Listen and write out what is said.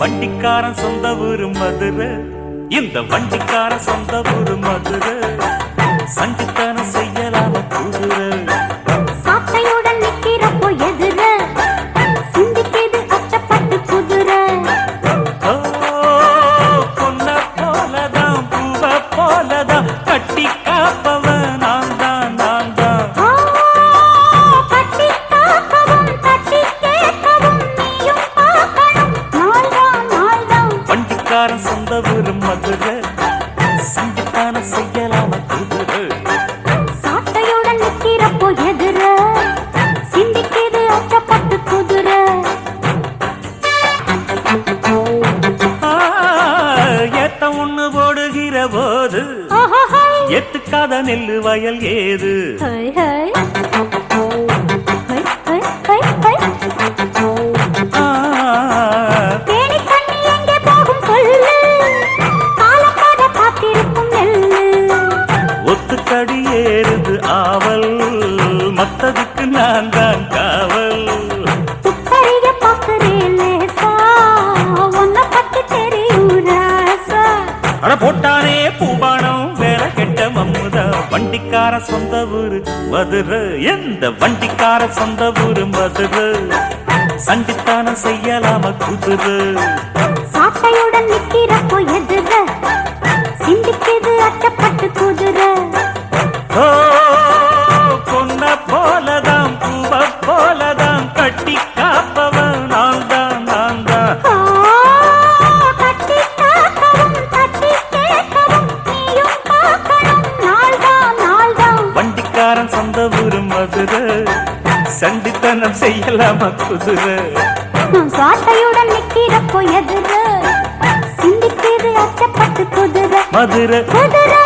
வண்டிக்காரன் சொந்த ஊரு மதுரை, இந்த வண்டிக்காரன் சொந்த ஊரு மதுரை. சண்டித்தனம் செய்யலாம குதிரை, சாட்டையுடன் நிக்கிறப்போ எதிர சிந்திக்கிது அச்சப்பட்டு குதிரை. பொன்ன போலதான் பூவ போலதான் கட்டி காப்பவன் நான் தான் நான் தான். கட்டி காக்கவும் கட்டி கேட்கவும் நீயும் பார்க்கணும் நாள்தான் நாள்தான். வண்டிக்காரன் சொந்த ஊரு மதுரை, சண்டித்தனம் செய்யலாம குதிரை. சாட்டையுடன் நிக்கிறப்போ எதிர சிந்திக்கிது அச்சப்பட்டு குதிரை. ஏத்த ஒண்ணு போடுகிற போது எத்துக்காத நெல்லு வயல் ஏது. ஒத்துக்கடி ஏறுது ஆவல், மத்ததுக்கு நான் தான் காவல். அட போட்டானே பூபானம் வேலை கெட்ட மம்முதா. வண்டிக்கார சொந்த ஊரு மதுரை, எந்த வண்டிக்கார சொந்த ஊரு மதுரை. சண்டித்தானம் செய்யலாம குதிரை. சாட்டையுடன் நிக்கிறப்போ எதிர சிந்திக்கிது அச்சப்பட்டு குதிரை. பொன்ன போலதான் பூவ போலதான் கட்டி காப்பவன் நான் தான் நான் தான். கட்டி காக்கவும் கட்டி கேட்கவும் நீயும் பார்க்கணும் நாள்தான் நாள்தான். வண்டிக்காரன் சொந்த ஊரு மதுரை, சண்டித்தனம் செய்யலாம குதிரை. சாட்டையுடன் நிக்கிறப்போ எதிர சிந்திக்கிது அச்சப்பட்டு குதிரை. மதுரை குதிரை